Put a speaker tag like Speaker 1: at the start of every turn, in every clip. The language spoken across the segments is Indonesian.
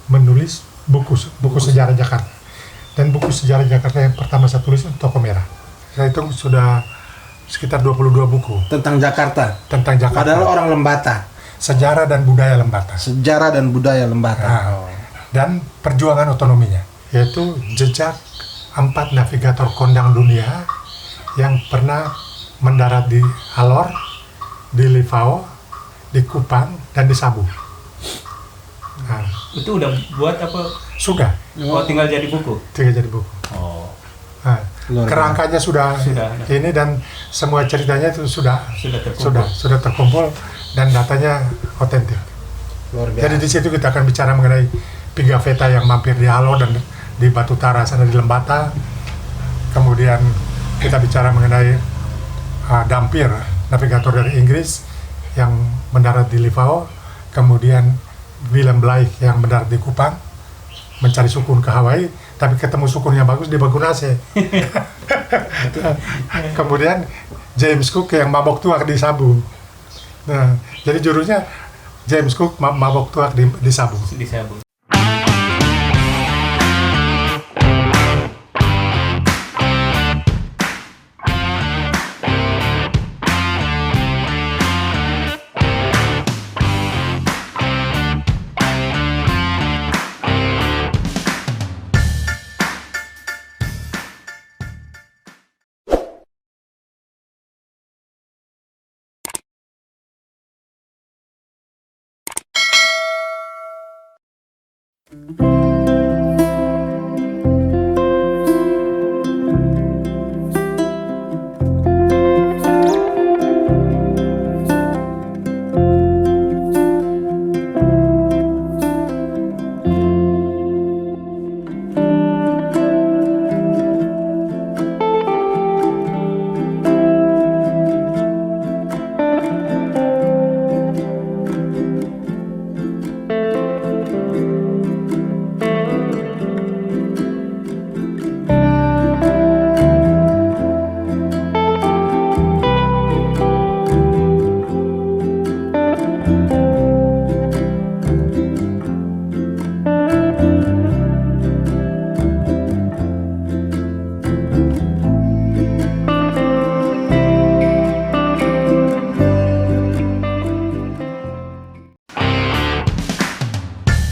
Speaker 1: menulis buku sejarah Jakarta. Dan buku sejarah Jakarta yang pertama saya tulis itu Toko Merah. Saya hitung sudah sekitar 22 buku.
Speaker 2: Tentang Jakarta?
Speaker 1: Tentang Jakarta.
Speaker 2: Padahal orang Lembata?
Speaker 1: Sejarah dan budaya Lembata.
Speaker 2: Sejarah dan budaya Lembata.
Speaker 1: Nah, dan perjuangan otonominya, yaitu jejak 4 navigator kondang dunia yang pernah mendarat di Alor, di Livao, di Kupang, dan di Sabu. Nah,
Speaker 3: itu udah buat apa?
Speaker 1: sudah.
Speaker 3: Oh, tinggal jadi buku.
Speaker 1: Tinggal jadi buku.
Speaker 3: Oh.
Speaker 1: Nah, kerangkanya sudah ini dan semua ceritanya itu sudah terkumpul dan datanya otentik. Jadi di situ kita akan bicara mengenai Pigafetta yang mampir di Alor dan di Batu Tara sana di Lembata. Kemudian kita bicara mengenai Dampir, navigator dari Inggris yang mendarat di Livao. Kemudian Willem Blake yang mendarat di Kupang mencari sukun ke Hawaii, tapi ketemu sukun yang bagus di Bagunase. Kemudian James Cook yang mabok tuak di Sabu. Nah, jadi judulnya James Cook mabok tuak di Sabu.
Speaker 3: Di Sabu.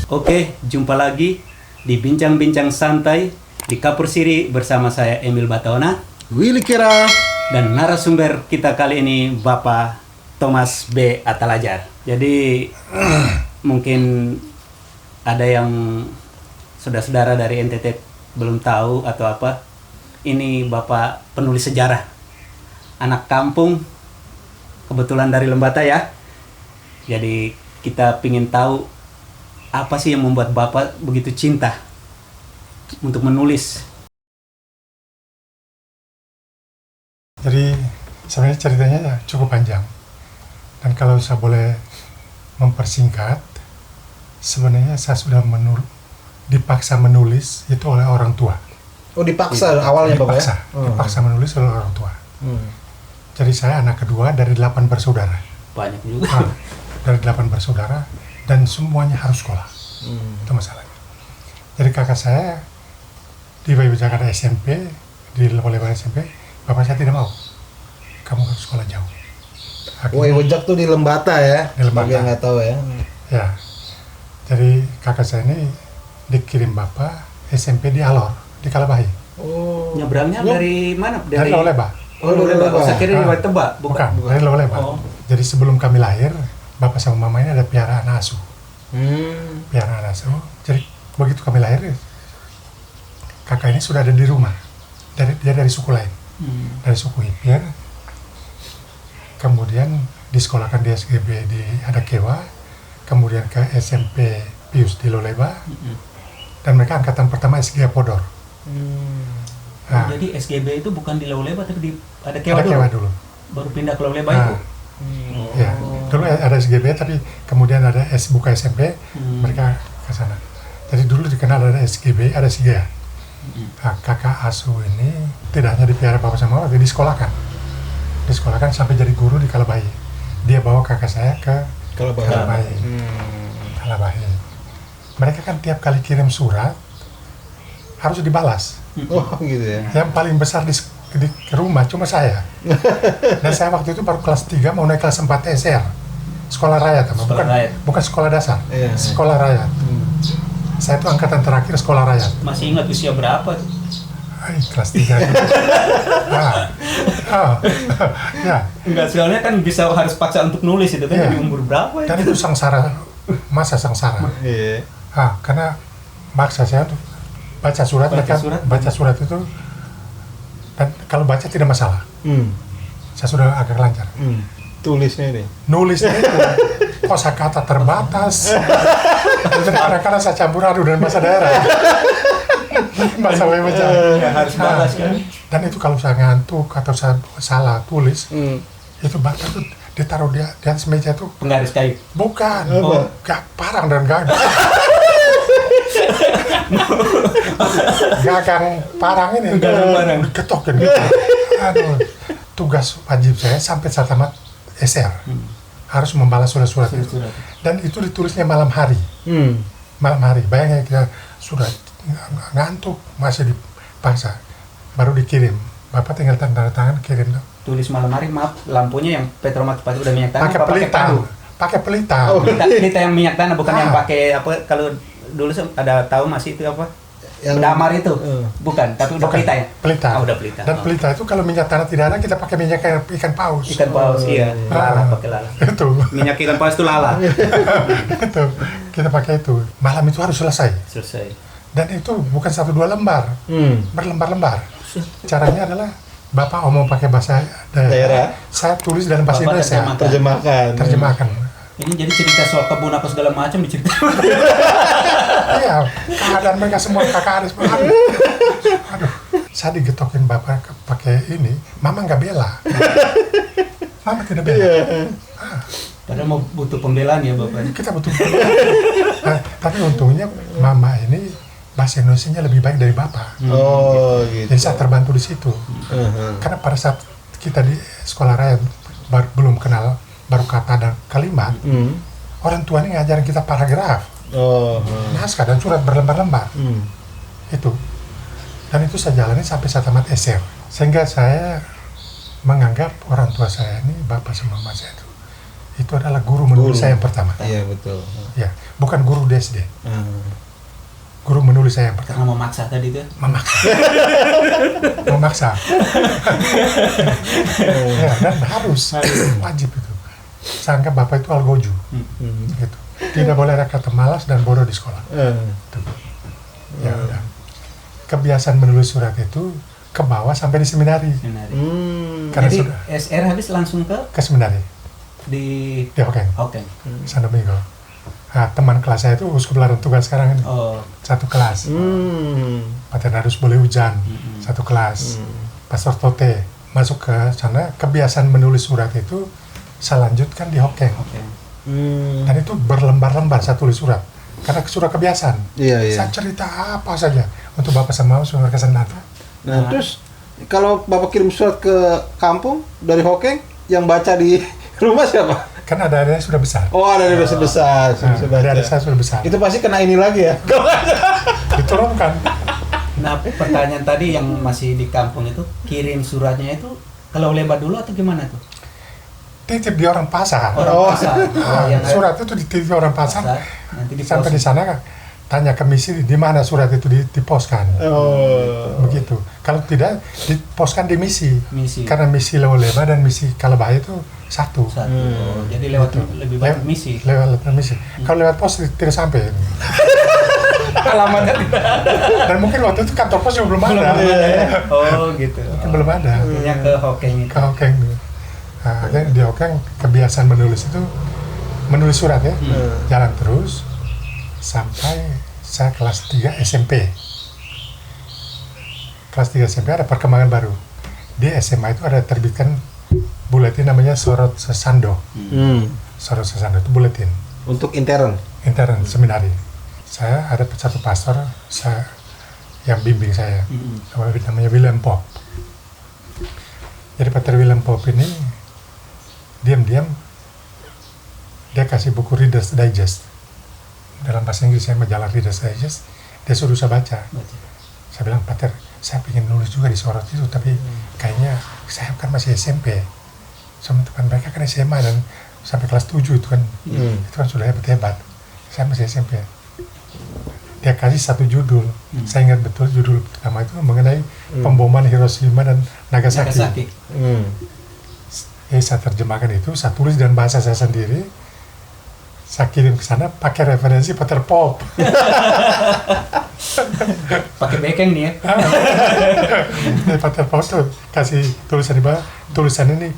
Speaker 3: Oke, jumpa lagi di Bincang-Bincang Santai di Kapur Siri bersama saya Emil Bataona,
Speaker 2: Willy Kira,
Speaker 3: dan narasumber kita kali ini Bapak Thomas B. Atalajar. Jadi mungkin ada yang saudara-saudara dari NTT belum tahu atau apa. Ini Bapak penulis sejarah, anak kampung, kebetulan dari Lembata ya. Jadi kita pingin tahu apa sih yang membuat Bapak begitu cinta untuk menulis?
Speaker 1: Jadi sebenarnya ceritanya cukup panjang. Dan kalau saya boleh mempersingkat, sebenarnya saya sudah dipaksa menulis itu oleh orang tua.
Speaker 2: Oh, dipaksa awalnya Bapak ya?
Speaker 1: Dipaksa menulis oleh orang tua. Jadi saya anak kedua dari 8 bersaudara.
Speaker 3: Banyak juga.
Speaker 1: Dari 8 bersaudara. Dan semuanya harus sekolah. Itu masalahnya. Jadi kakak saya di Bayu Jakarta SMP, di Lebar SMP, bapak saya tidak mau. Kamu harus sekolah jauh.
Speaker 2: Wajak tuh di Lembata ya?
Speaker 1: Di Lembata.
Speaker 2: Bagi yang nggak tahu ya.
Speaker 1: Ya. Jadi kakak saya ini dikirim bapak SMP di Alor, di Kalabahi.
Speaker 2: Oh.
Speaker 3: Nyebrangnya dari mana?
Speaker 1: Dari Loleba.
Speaker 3: Oh, Loleba. Saya kira dari Tebak.
Speaker 1: Bukan, dari Loleba.
Speaker 3: Oh.
Speaker 1: Jadi sebelum kami lahir, bapak sama mama ini ada piaraan asuh. Piaraan asuh. Jadi begitu kami lahir, kakak ini sudah ada di rumah. Dia dari suku lain, dari suku Hipir. Kemudian disekolahkan di SGB di Adakewa, kemudian ke SMP Pius di Loleba, dan mereka angkatan pertama SG Podor.
Speaker 3: Nah, jadi SGB itu bukan di Loleba tapi di Adakewa dulu. Baru pindah ke Loleba itu.
Speaker 1: Ya, dulu ada SGB tapi kemudian ada buka SMP, mereka ke sana. Jadi dulu dikenal ada SGB, ada SIGA. Nah, kakak asuh ini tidak hanya dipelihara bapak sama mama, disekolahkan sampai jadi guru di Kalabahi. Dia bawa kakak saya ke Kalabahi. mereka kan tiap kali kirim surat harus dibalas.
Speaker 2: Oh gitu ya.
Speaker 1: Yang paling besar di rumah cuma saya. Dan saya waktu itu baru kelas 3 mau naik kelas 4 SR. Sekolah rakyat, bukan sekolah dasar.
Speaker 2: Iya.
Speaker 1: Sekolah rakyat. Saya itu angkatan terakhir sekolah rakyat.
Speaker 3: Masih ingat usia berapa tuh?
Speaker 1: Kelas 3 itu. Ya.
Speaker 3: Enggak, soalnya kan bisa harus paksa untuk nulis itu kan
Speaker 1: Iya.
Speaker 3: dari umur berapa ya?
Speaker 1: Dan itu sengsara, masa sengsara.
Speaker 2: Iya.
Speaker 1: Karena maksa saya tuh baca surat, baca surat itu, dan kalau baca tidak masalah. Saya sudah agak lancar.
Speaker 2: Tulisnya ini.
Speaker 1: Nulisnya itu kosakata terbatas. Kadang-kadang saya campur aduk dengan bahasa daerah. Bahasa baca.
Speaker 3: Ya, harus balas kan.
Speaker 1: Dan itu kalau saya ngantuk atau saya salah tulis, itu bapak tuh ditaruh di atas meja tuh.
Speaker 3: Penggaris kayu.
Speaker 1: Bukan, gak parang dan gagang. Gagang parang ini.
Speaker 3: Gagang parang.
Speaker 1: Ketokin gitu. Aduh, tugas wajib saya sampai saya tamat SR. Harus membalas surat-surat itu. Dan itu ditulisnya malam hari. Malam hari. Bayangin kita sudah ngantuk, masih dipaksa. Baru dikirim. Bapak tinggal tanda tangan, kirim.
Speaker 3: Tulis malam hari, maaf, lampunya yang petromak pakai udah minyak tanah.
Speaker 1: Pakai pelita.
Speaker 3: Pelita yang minyak tanah, bukan yang pakai apa, kalau dulu ada tahu masih itu apa? Yang damar itu. Bukan, tapi udah pelita ya?
Speaker 1: Pelita.
Speaker 3: Udah pelita.
Speaker 1: Dan pelita itu kalau minyak tanah tidak ada, kita pakai minyak ikan paus.
Speaker 3: Ikan paus, iya. Lala, pakai lala.
Speaker 1: Itu.
Speaker 3: Minyak ikan paus itu lala.
Speaker 1: Itu. Kita pakai itu. Malam itu harus selesai. Dan itu bukan 1-2 lembar. Berlembar-lembar. Caranya adalah Bapak omong pakai bahasa daerah. Saya tulis dalam bahasa Indonesia. Terjemahkan.
Speaker 3: Ini jadi cerita soal kebun apa segala macam diceritakan.
Speaker 1: Iya, keadaan mereka semua kakak adik. Aduh, saya digetokin Bapak pakai ini, Mama nggak bela. Mama tidak bela.
Speaker 3: Padahal mau butuh pembelaan ya Bapak.
Speaker 1: Kita butuh pembelaan. Tapi untungnya Mama ini bahasa Indonesianya lebih baik dari Bapak.
Speaker 2: Oh gitu.
Speaker 1: Jadi saya terbantu di situ. Karena pada saat kita di sekolah rakyat belum kenal baru kata dan kalimat, orang tua ini ngajarin kita paragraf, naskah dan surat berlembar-lembar. Itu. Dan itu saya jalani sampai saya tamat SR. Sehingga saya menganggap orang tua saya ini, Bapak sama Mama saya itu adalah guru menulis saya yang pertama.
Speaker 2: Iya betul.
Speaker 1: Ya, bukan guru di SD. Guru menulis saya yang pertama.
Speaker 3: Karena memaksa tadi tuh.
Speaker 1: Memaksa. Ya, dan harus wajib itu. Saya anggap Bapak itu algojo. Gitu. Tidak boleh ada kata malas dan bodoh di sekolah. Gitu. Ya udah. Kebiasaan menulis surat itu ke bawah sampai di seminari. Karena
Speaker 3: jadi
Speaker 1: sudah
Speaker 3: SR habis langsung ke
Speaker 1: seminari.
Speaker 3: Di
Speaker 1: Hokeng. San Domingo. Nah, teman kelas saya itu uskup Larang Tugal sekarang ini. Satu kelas. Paternarius Boleh Hujan. Satu kelas. Pastor Tote. Masuk ke sana, kebiasaan menulis surat itu saya lanjutkan di Hokeng. Dan itu berlembar-lembar saya tulis surat. Karena sudah kebiasaan. Saya cerita apa saja untuk Bapak sama Mama kesan data.
Speaker 2: Nah, terus kalau Bapak kirim surat ke kampung dari Hokeng, yang baca di rumah siapa?
Speaker 1: Kan ada sudah besar.
Speaker 2: Oh, ada besar.
Speaker 1: Ada saya sudah besar.
Speaker 2: Itu pasti kena ini lagi ya?
Speaker 1: Diturunkan.
Speaker 3: Nah, pertanyaan tadi yang masih di kampung itu, kirim suratnya itu kalau lebar dulu atau gimana tuh?
Speaker 1: Titip di orang pasar.
Speaker 3: Pasar.
Speaker 1: Surat itu dititip di orang pasar.
Speaker 3: Nanti
Speaker 1: sampai di sana kan tanya ke misi di mana surat itu diposkan. Begitu. Kalau tidak diposkan di misi. Karena misi Lewoleba dan misi Kalabahaya itu satu.
Speaker 3: Jadi lewat lebih banyak misi.
Speaker 1: Lewat misi. Kalau lewat pos tidak sampai.
Speaker 3: Alamatnya tidak ada.
Speaker 1: Dan mungkin waktu itu kantor pos juga belum ada.
Speaker 3: Oh gitu.
Speaker 1: Mungkin belum ada.
Speaker 3: Akhirnya ke Hokeng itu.
Speaker 1: Ke Hokeng. Nah, akhirnya di Hokeng kebiasaan menulis itu menulis surat ya. Jalan terus sampai saya kelas 3 SMP. Kelas 3 SMP ada perkembangan baru. Di SMA itu ada terbitkan buletin namanya Sorot Sesando. Sorot Sesando itu buletin.
Speaker 2: Untuk intern?
Speaker 1: Intern, seminari. Saya ada satu pastor yang bimbing saya. Namanya William Pop. Jadi Pater William Pop ini diam-diam dia kasih buku Reader's Digest. dalam bahasa Inggris ya, majalah Reader's Digest, dia suruh saya baca. Saya bilang, Pater, saya pengen nulis juga di Sorot itu, tapi kayaknya saya kan masih SMP. Sama teman mereka kan SMA dan sampai kelas 7 itu kan, itu kan sudah hebat-hebat. Saya masih SMP. Dia kasih satu judul, saya ingat betul judul pertama itu mengenai pemboman Hiroshima dan Nagasaki. Saya terjemahkan itu, saya tulis dengan bahasa saya sendiri, saya kirim ke sana pakai referensi Peter Pop.
Speaker 3: Pakai backing nih ya.
Speaker 1: Peter Pop tuh kasih tulisan di bawah, tulisan ini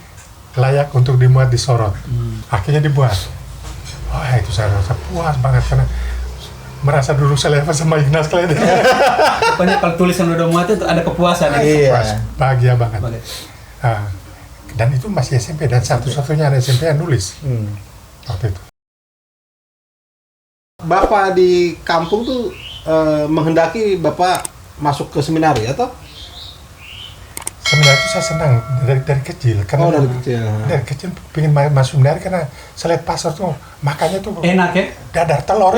Speaker 1: layak untuk dimuat di Sorot. Akhirnya dibuat. Oh ya, itu saya rasa puas banget karena merasa dulu selevel sama Ignas Klede.
Speaker 3: Pokoknya kalau tulisan udah muat itu ada kepuasan ya.
Speaker 1: Puas, bahagia banget. Dan itu masih SMP dan satu-satunya anak SMP yang nulis waktu itu.
Speaker 2: Bapak di kampung tuh menghendaki Bapak masuk ke seminari atau?
Speaker 1: Seminari itu saya senang dari kecil karena dari kecil pengen masuk seminari karena saya lihat pasar tuh makannya tuh
Speaker 3: enak ya,
Speaker 1: dadar telur.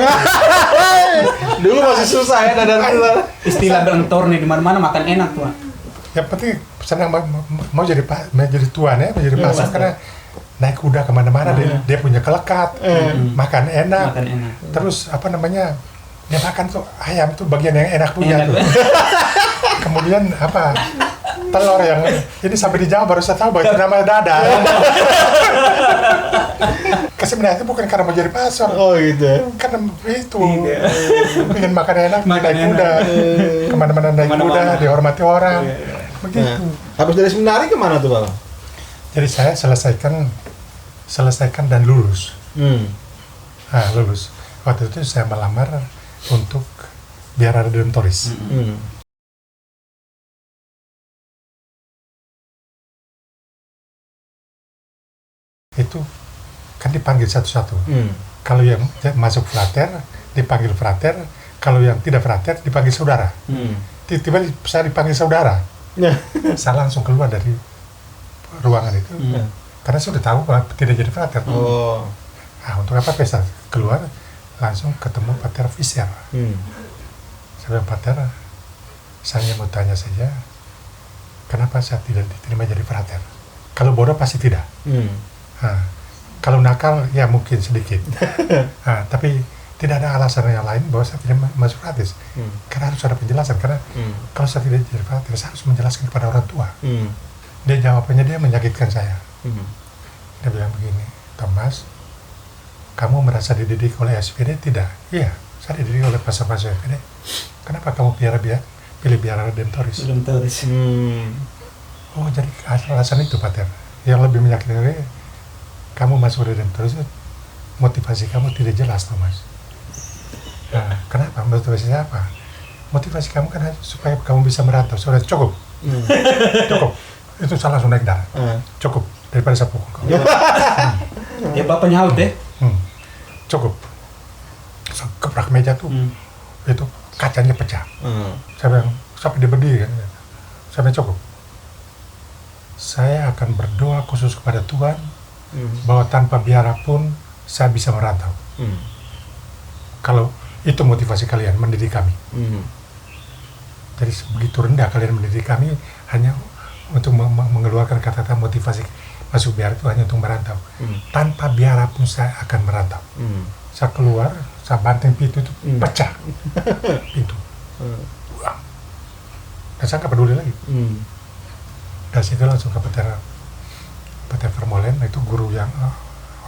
Speaker 2: Dulu masih susah ya dadar telur.
Speaker 3: Istilah belentor nih di mana-mana makan enak tuh.
Speaker 1: Yang penting senang mau jadi tuan ya, menjadi pasar karena naik kuda kemana-mana, dia punya kelekat, makan enak. Terus apa namanya, dia makan tuh ayam tuh bagian yang enak punya tuh. Kemudian apa, telur yang ini sampai di Jawa baru saya tahu bahwa itu namanya dadar. Kesebenarnya itu bukan karena mau jadi pasar.
Speaker 2: Oh gitu.
Speaker 1: Karena itu ingin makan enak, naik kuda, kemana-mana naik kuda, dihormati orang. Begitu.
Speaker 2: Nah, habis dari seminari kemana tuh Bapak?
Speaker 1: Jadi saya selesaikan dan lulus. Lulus. Waktu itu saya melamar untuk Biara Redemptoris. Itu kan dipanggil satu-satu. Kalau yang masuk frater dipanggil frater, kalau yang tidak frater dipanggil saudara. Tiba-tiba saya dipanggil saudara. Saya langsung keluar dari ruangan itu karena sudah tahu bahwa tidak jadi frater. Untuk apa pesta? Keluar langsung ketemu Pater Fischer. Saya bilang, Pater, saya mau tanya saja, kenapa saya tidak diterima jadi frater? Kalau bodoh pasti tidak. Kalau nakal ya mungkin sedikit. Tapi tidak ada alasan yang lain bahwa saya tidak masuk frater. Karena harus ada penjelasan. Karena kalau saya tidak jadi frater, saya harus menjelaskan kepada orang tua. Dia jawabannya, dia menyakitkan saya. Dia bilang begini, Thomas, kamu merasa dididik oleh SPD? Tidak. Iya, saya dididik oleh pastor-pastor SPD. Kenapa kamu pilih Biara Redemptoris? Oh, jadi alasan itu, Pater. Yang lebih menyakitkan lagi, kamu masuk Redemptoris, motivasi kamu tidak jelas, Thomas. Kenapa? Motivasi saya apa? Motivasi kamu kan supaya kamu bisa merantau. Sudah cukup. Cukup. Itu saya langsung naik darah. Cukup. Daripada saya pukul kau.
Speaker 3: Ya Bapak nyaut deh.
Speaker 1: Cukup. Keprak meja tuh, itu kacanya pecah. Saya bilang, sampai dia berdiri kan. Saya bilang, cukup. Saya akan berdoa khusus kepada Tuhan bahwa tanpa biara pun saya bisa merantau. Kalau itu motivasi kalian mendidik kami. Jadi begitu rendah kalian mendidik kami hanya untuk mengeluarkan kata-kata motivasi masuk biara itu hanya untuk merantau. Tanpa biara pun saya akan merantau. Saya keluar, saya banting pintu itu pecah pintu. Dan saya nggak peduli lagi. Dari situ langsung ke Pater Vermeulen, itu guru yang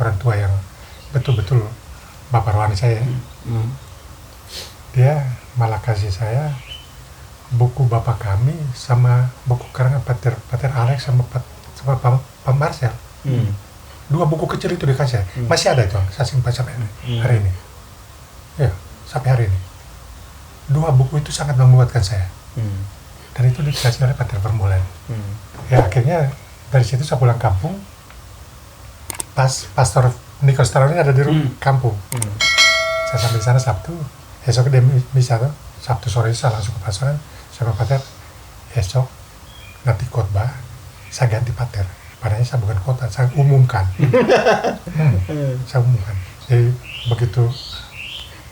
Speaker 1: orang tua yang betul-betul bapak rohani saya. Dia malah kasih saya buku bapak kami sama buku karangan Pater Alex sama Pak Marcel. 2 buku kecil itu dikasih. Masih ada itu, saya simpan sampai hari ini. Ya, sampai hari ini. 2 buku itu sangat menguatkan saya. Dan itu dikasih oleh Pater Vermeulen. Ya akhirnya dari situ saya pulang kampung. Pastor Nikos Taroni ada di kampung. Saya sampai di sana Sabtu. Esok dia misa tuh. Sabtu sore saya langsung ke pastoran. Saya bilang, Pater, esok nanti khotbah saya ganti Pater. Padahal saya bukan khotbah, saya umumkan. Saya umumkan. Jadi begitu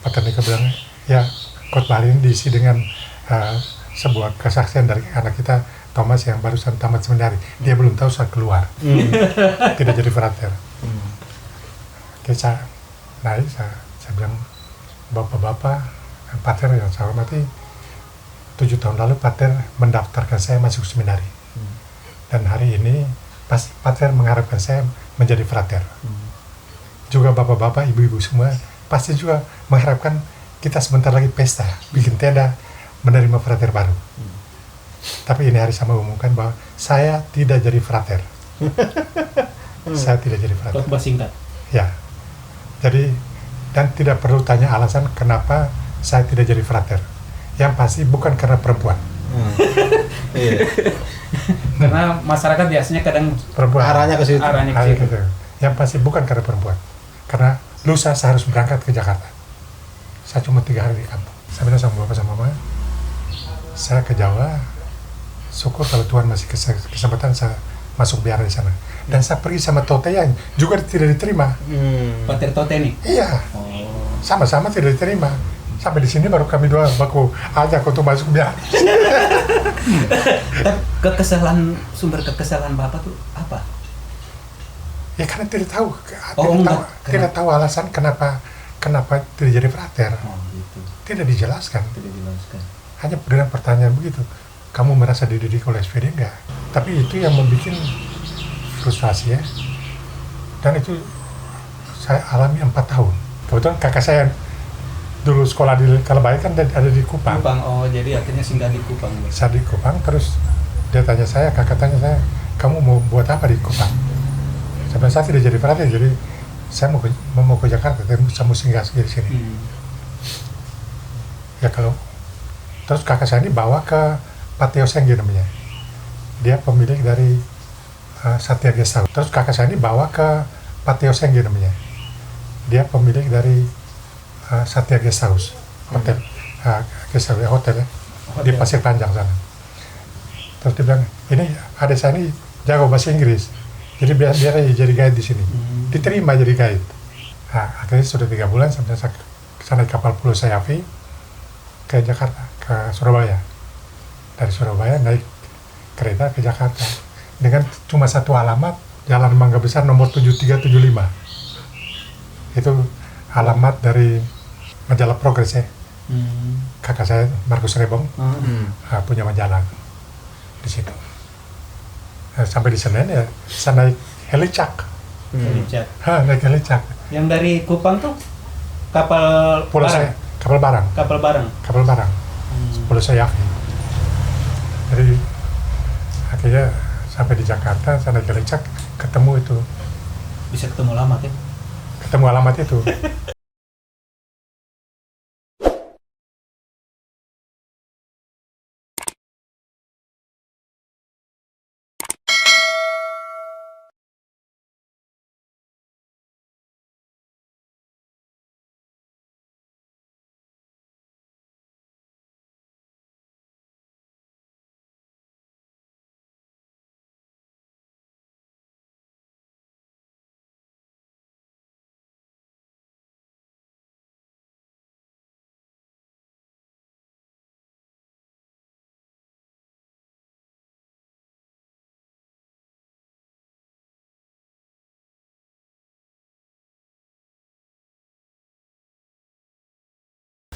Speaker 1: Pak Niko bilang, ya khotbah hari ini diisi dengan sebuah kesaksian dari anak kita Thomas yang barusan tamat seminari. Dia belum tahu saat keluar, tidak jadi frater. Oke, saya naik, saya bilang, bapak-bapak, pater yang saya hormati, 7 tahun lalu pater mendaftarkan saya masuk seminari. Dan hari ini pasti pater mengharapkan saya menjadi frater. Juga bapak-bapak, ibu-ibu semua pasti juga mengharapkan kita sebentar lagi pesta, bikin tenda, menerima frater baru. Tapi ini hari saya mengumumkan bahwa saya tidak jadi frater. Saya tidak jadi frater.
Speaker 4: Khotbah singkat.
Speaker 1: Ya. Jadi, dan tidak perlu tanya alasan kenapa saya tidak jadi frater. Yang pasti bukan karena perempuan.
Speaker 2: Iya.
Speaker 4: Karena masyarakat biasanya kadang
Speaker 1: Perempuan.
Speaker 2: Arahnya ke situ.
Speaker 4: arahnya ke situ.
Speaker 1: Yang pasti bukan karena perempuan. Karena lusa saya harus berangkat ke Jakarta. Saya cuma 3 hari di kampung. Saya bilang sama bapak sama mama, saya ke Jawa, syukur kalau Tuhan masih kesempatan saya masuk biara di sana. Dan saya pergi sama Tote yang juga tidak diterima.
Speaker 4: Pater Tote nih.
Speaker 1: Iya,
Speaker 4: Oh.
Speaker 1: sama-sama tidak diterima. Sampai di sini baru kami dua baku ajak untuk masuk biara.
Speaker 4: Sumber kekesalan Bapak tuh apa?
Speaker 1: Ya karena tidak tahu,
Speaker 4: enggak.
Speaker 1: tidak tahu alasan kenapa tidak jadi frater.
Speaker 4: Oh, gitu.
Speaker 1: Tidak dijelaskan.
Speaker 4: Tidak dijelaskan.
Speaker 1: Hanya dengan pertanyaan begitu, kamu merasa dididik oleh SPD enggak? Tapi itu yang membuat frustasi ya. Dan itu saya alami 4 tahun. Kebetulan kakak saya dulu sekolah di Kalabaya kan ada di Kupang.
Speaker 4: Kupang, oh jadi akhirnya singgah di Kupang.
Speaker 1: Saya di Kupang, terus dia tanya saya, kakak tanya saya, kamu mau buat apa di Kupang? Saya tidak jadi frater, jadi saya mau ke Jakarta, saya mau singgah di sini. Ya kalau terus kakak saya ini bawa ke Patio Sengge namanya, dia pemilik dari Satya Guest House. Terus kakak saya ini bawa ke Patio Sengge namanya, dia pemilik dari Satya Guest House, hotel, guest house, hotel ya, di Pasir Panjang sana. Terus dia bilang, ini adik saya ini jago bahasa Inggris, jadi biar jadi guide di sini. Diterima jadi guide. Nah, akhirnya sudah 3 bulan sampai saya naik kapal Pulau Sayafi ke Jakarta, ke Surabaya. Dari Surabaya naik kereta ke Jakarta dengan cuma satu alamat, Jalan Mangga Besar nomor 7375. Itu alamat dari majalah Progres ya. Kakak saya Markus Rebong punya majalah di situ. Nah, sampai di Senen ya saya naik helicak.
Speaker 4: Richard.
Speaker 1: Naik helicak.
Speaker 4: Yang dari Kupang tuh kapal
Speaker 1: Pulau
Speaker 4: barang.
Speaker 1: saya kapal barang.
Speaker 4: Kapal barang.
Speaker 1: Pulau Sayafi. Jadi akhirnya sampai di Jakarta saya naik helicak, ketemu itu.
Speaker 4: Bisa ketemu lama kan?
Speaker 1: Ketemu alamat itu.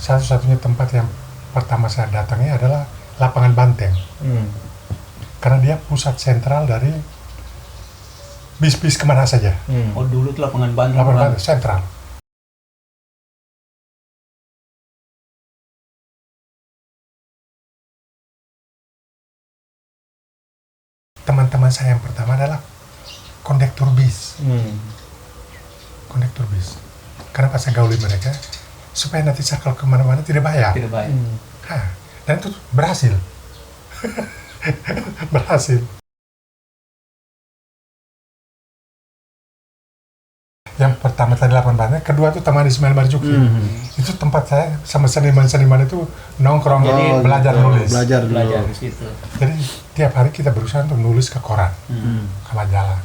Speaker 1: Satu-satunya tempat yang pertama saya datangi adalah lapangan Banteng. Karena dia pusat sentral dari bis-bis kemana saja.
Speaker 4: Oh dulu tuh lapangan Banteng.
Speaker 1: Lapangan Banteng sentral. Teman-teman saya yang pertama adalah kondektur bis. Kondektur bis. Karena pas saya gauli mereka, supaya nanti saya kalau kemana-mana tidak bayar.
Speaker 4: Tidak baik.
Speaker 1: Dan itu berhasil. Berhasil. Yang pertama tadi lapangan Banteng, kedua itu Taman Ismail Marzuki. Itu tempat saya sama seniman-seniman itu nongkrong,
Speaker 4: Jadi,
Speaker 1: belajar nulis.
Speaker 2: Belajar
Speaker 4: di situ.
Speaker 1: Jadi tiap hari kita berusaha untuk nulis ke koran, ke majalah.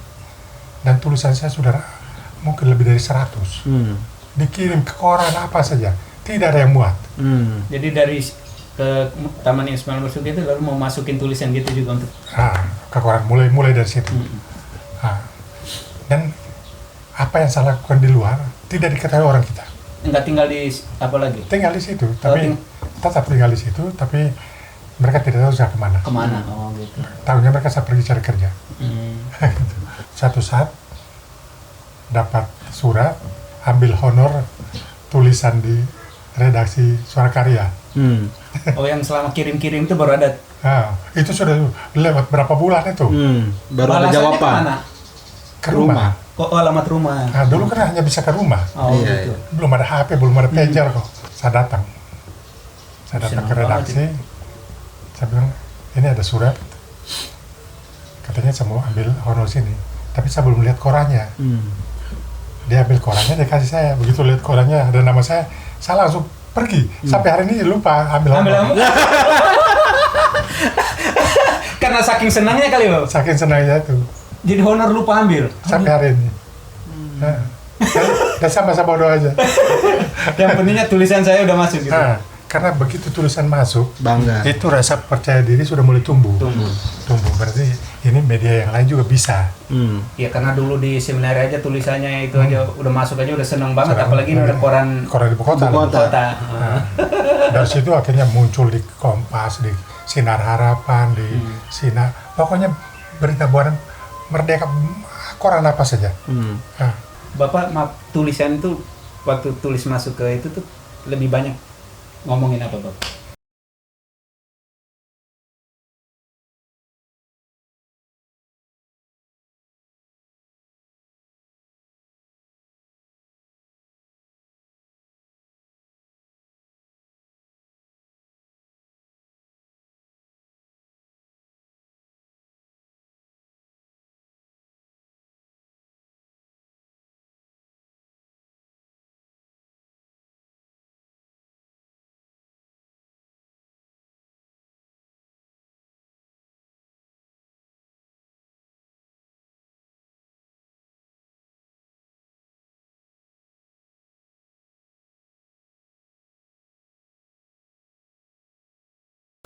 Speaker 1: Dan tulisan saya sudah mungkin lebih dari 100. Dikirim ke koran apa saja, tidak ada yang muat.
Speaker 3: Jadi dari ke Taman Ismail Marzuki itu lalu mau masukin tulisan gitu juga untuk
Speaker 1: Ke koran, mulai dari situ. Nah, dan apa yang saya lakukan di luar tidak diketahui orang kita.
Speaker 3: nggak tinggal di apa lagi?
Speaker 1: Tinggal di situ, tapi tetap tinggal di situ, tapi mereka tidak tahu saya kemana.
Speaker 3: Kemana? Oh gitu.
Speaker 1: Tahunya mereka saya pergi cari kerja. Satu saat dapat surat, ambil honor tulisan di redaksi Suara Karya.
Speaker 3: Oh yang selama kirim-kirim itu baru ada.
Speaker 1: Nah, itu sudah lewat berapa bulan itu.
Speaker 2: Baru ada jawaban.
Speaker 3: Kemana?
Speaker 1: Ke rumah.
Speaker 3: Oh, alamat rumah.
Speaker 1: Nah, dulu kan hanya bisa ke rumah.
Speaker 3: Oh
Speaker 2: Iya,
Speaker 3: gitu.
Speaker 1: Belum ada HP, belum ada pager kok. Saya datang ke redaksi. Saya bilang, ini ada surat. Katanya saya mau ambil honor sini. Tapi saya belum lihat korannya. Dia ambil korannya, dia kasih saya. Begitu lihat korannya ada nama saya langsung pergi. Sampai hari ini lupa ambil honor.
Speaker 3: Karena saking senangnya kali Bang.
Speaker 1: Saking senangnya itu.
Speaker 3: Jadi honor lupa ambil.
Speaker 1: Sampai hari ini. Nah, dan sama-sama bodoh aja.
Speaker 3: Yang pentingnya tulisan saya udah masuk gitu.
Speaker 1: Nah, karena begitu tulisan masuk,
Speaker 2: Bangga.
Speaker 1: itu rasa percaya diri sudah mulai tumbuh. Berarti ini media yang lain juga bisa.
Speaker 3: Ya karena dulu di seminari aja tulisannya itu aja udah masuk aja udah seneng banget,
Speaker 1: Senang.
Speaker 3: apalagi ini udah koran
Speaker 1: Koran ibu kota. Nah, dari situ akhirnya muncul di Kompas, di Sinar Harapan, di Sinar, pokoknya berita buaran Merdeka, koran apa saja. Nah,
Speaker 3: Bapak tulisan itu waktu tulis masuk ke itu tuh lebih banyak ngomongin apa Bapak?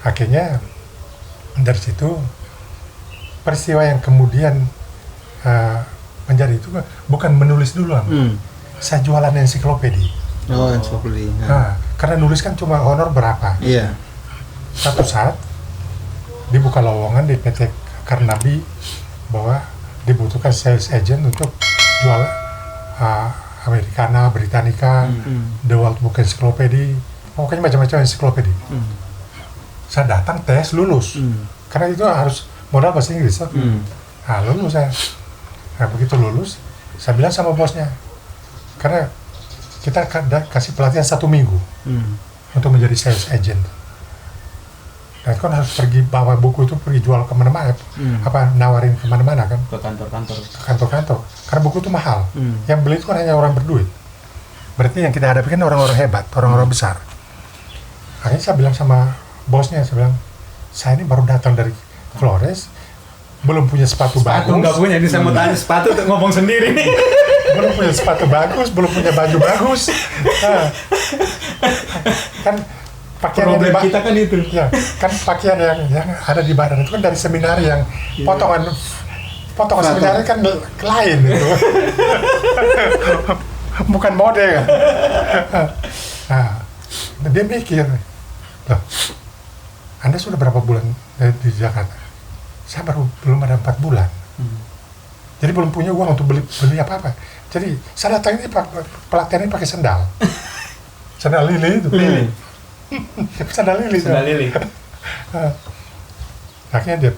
Speaker 1: akhirnya dari situ peristiwa yang kemudian menjadi itu bukan menulis dulu, saya jualan ensiklopedi.
Speaker 2: Oh, ensiklopedi.
Speaker 1: Nah, karena nulis kan cuma honor berapa.
Speaker 2: Iya.
Speaker 1: Satu saat dibuka lowongan di PT Carnaby bahwa dibutuhkan sales agent untuk jual Americana, Britannica, The World Book Encyclopedia, pokoknya macam-macam ensiklopedi. Saya datang tes lulus, karena itu harus modal bahasa Inggris. Nah, lulus saya. Nah, begitu lulus, saya bilang sama bosnya, karena kita kasih pelatihan 1 minggu untuk menjadi sales agent. Dan kan harus pergi bawa buku itu, pergi jual kemana-mana, nawarin kemana-mana kan?
Speaker 3: Ke kantor-kantor.
Speaker 1: Ke kantor-kantor, karena buku itu mahal. Yang beli itu kan hanya orang berduit. Berarti yang kita hadapi kan orang-orang hebat, orang-orang besar. Akhirnya saya bilang sama bosnya, saya bilang, saya ini baru datang dari Flores, belum punya sepatu bagus.
Speaker 3: Nggak punya, ini saya mau tanya sepatu tuh ngomong sendiri nih.
Speaker 1: Belum punya sepatu bagus, belum punya baju bagus. Nah, kan pakaian
Speaker 3: Problem kita kan itu.
Speaker 1: Ya, kan pakaian yang ada di badan itu kan dari seminari yang potongan seminari kan lain itu. Bukan mode kan. Nah, dia mikir, loh, Anda sudah berapa bulan di Jakarta? Saya belum ada 4 bulan. Jadi belum punya uang untuk beli apa-apa. Jadi saya datang ini pelatihan ini pakai sandal. Sandal lili itu. Sandal lili. Akhirnya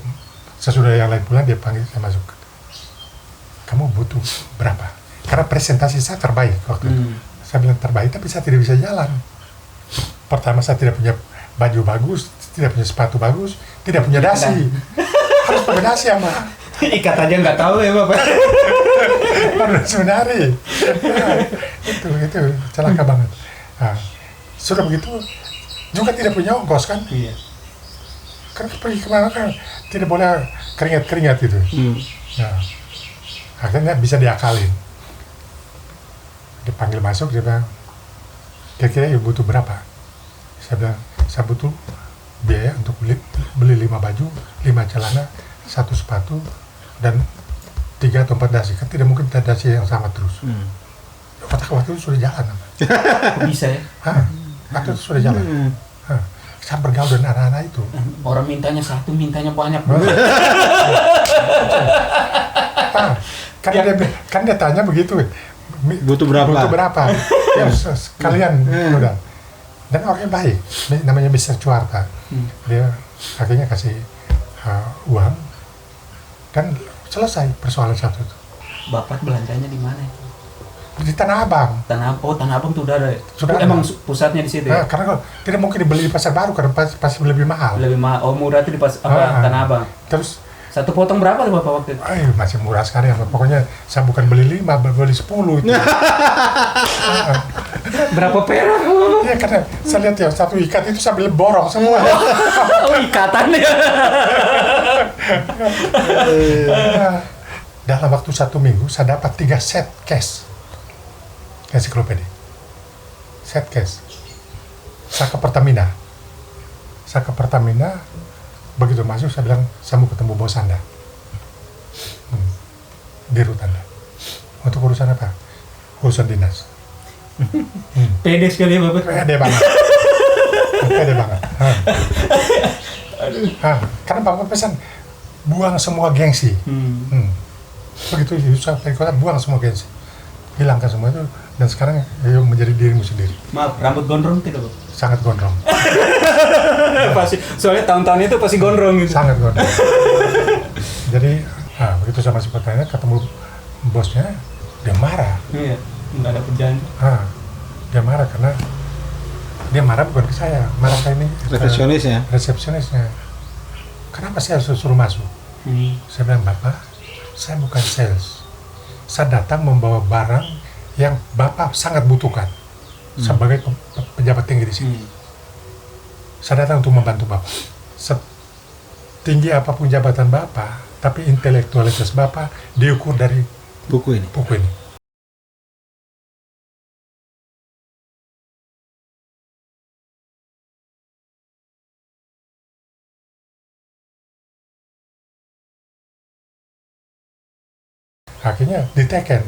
Speaker 1: sesudah yang lain pulang, dia panggil saya masuk. Kamu butuh berapa? Karena presentasi saya terbaik waktu itu. Saya bilang terbaik, tapi saya tidak bisa jalan. Pertama, saya tidak punya baju bagus, tidak punya sepatu bagus, tidak punya dasi. Harus pakai dasi sama.
Speaker 3: Ikat aja nggak tahu ya Bapak.
Speaker 1: Baru seminari. Nah, itu celaka banget. Nah, sudah begitu juga tidak punya ongkos kan?
Speaker 3: Iya.
Speaker 1: Kan pergi kemana kan tidak boleh keringat itu. Nah, akhirnya bisa diakalin. Dipanggil masuk, dia bilang, kira-kira ibu butuh berapa? Saya bilang, saya butuh biaya untuk beli 5 baju, 5 celana, 1 sepatu, dan 3 atau 4 dasi. Kan tidak mungkin dasi yang sama terus. Waktu itu sudah jalan.
Speaker 4: Kok bisa ya?
Speaker 1: Waktu itu sudah jalan. Saya bergaul dengan anak-anak itu.
Speaker 4: Orang mintanya satu, mintanya banyak.
Speaker 1: Kan dia tanya begitu.
Speaker 2: Butuh berapa?
Speaker 1: Butuh berapa? Ya, sekalian udah. Dan orangnya baik, namanya Mr. Cuarta. Dia akhirnya kasih uang dan selesai persoalan satu itu.
Speaker 4: Bapak belanjanya di mana?
Speaker 1: Di Tanah Abang.
Speaker 4: Tanah Abang tuh udah ada.
Speaker 1: Sudah
Speaker 4: Emang
Speaker 1: ada.
Speaker 4: pusatnya di situ ya?
Speaker 1: Karena kalau tidak mungkin dibeli di Pasar Baru karena pasti lebih mahal.
Speaker 4: Lebih mahal. Oh, murah tuh di Tanah Abang.
Speaker 1: Terus
Speaker 4: Satu potong berapa tuh Bapak waktu itu?
Speaker 1: masih murah sekali. Pokoknya saya bukan beli 5, beli 10 itu.
Speaker 4: Berapa perak?
Speaker 1: Iya, karena saya lihat ya satu ikat itu saya beli borong semua.
Speaker 4: Oh, ikatannya.
Speaker 1: Dalam waktu 1 minggu saya dapat 3 set cash ensiklopedia. Set cash. Saya ke Pertamina. Begitu masuk saya bilang saya mau ketemu bos Anda. Di rut Anda. Untuk urusan apa? Urusan dinas.
Speaker 4: Pede sekali ya Bapak.
Speaker 1: Pede banget. Karena Bapak pesan buang semua gengsi. Begitu saya dari kota buang semua gengsi. Hilangkan semua itu dan sekarang ayo menjadi dirimu sendiri.
Speaker 4: Maaf, rambut gondrong tidak Bapak?
Speaker 1: Sangat gondrong.
Speaker 4: Pasti, soalnya tahun-tahun itu pasti gondrong gitu.
Speaker 1: Sangat gondrong. Jadi begitu saya masuk pertanyaan ketemu bosnya, dia marah.
Speaker 4: Iya, nggak ada perjanjian.
Speaker 1: Dia marah karena dia marah bukan ke saya, marah ke ini resepsionisnya. Kenapa saya harus suruh masuk? Saya bilang, Bapak, saya bukan sales. Saya datang membawa barang yang Bapak sangat butuhkan sebagai pejabat tinggi di sini. Saya datang untuk membantu Bapak. Setinggi apapun jabatan Bapak, tapi intelektualitas Bapak diukur dari
Speaker 2: buku ini.
Speaker 1: Akhirnya diteken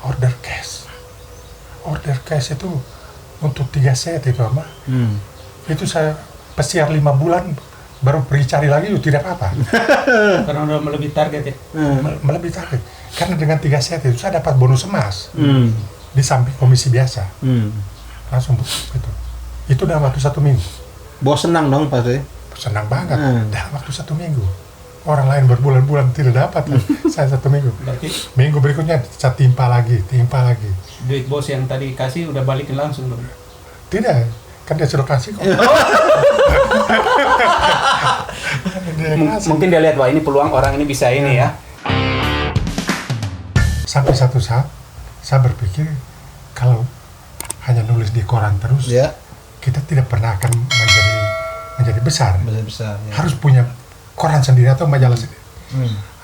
Speaker 1: order cash itu untuk 3 set itu ama itu saya pesiar 5 bulan baru pergi cari lagi itu tidak apa-apa.
Speaker 4: Karena udah melebihi target ya.
Speaker 1: Melebihi target karena dengan 3 set itu saya dapat bonus emas di samping komisi biasa langsung itu dalam waktu 1 minggu.
Speaker 2: Bos senang dong pasti.
Speaker 1: Senang banget dalam waktu 1 minggu. Orang lain berbulan-bulan tidak dapat, saya 1 minggu.
Speaker 4: Berarti
Speaker 1: minggu berikutnya saya timpa lagi.
Speaker 4: duit bos yang tadi kasih udah balikin langsung dong?
Speaker 1: Tidak, kan dia sudah kasih kok.
Speaker 3: Mungkin dia lihat, wah ini peluang orang ini bisa ini ya.
Speaker 1: Sampai satu saat, saya berpikir kalau hanya nulis di koran terus, kita tidak pernah akan menjadi besar.
Speaker 2: Besar. Ya.
Speaker 1: Harus punya koran sendiri atau majalah sendiri.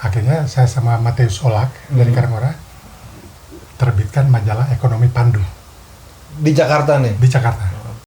Speaker 1: Akhirnya saya sama Mateus Olak dari Karangora terbitkan majalah Ekonomi Pandu.
Speaker 2: Di Jakarta nih?
Speaker 1: Di Jakarta.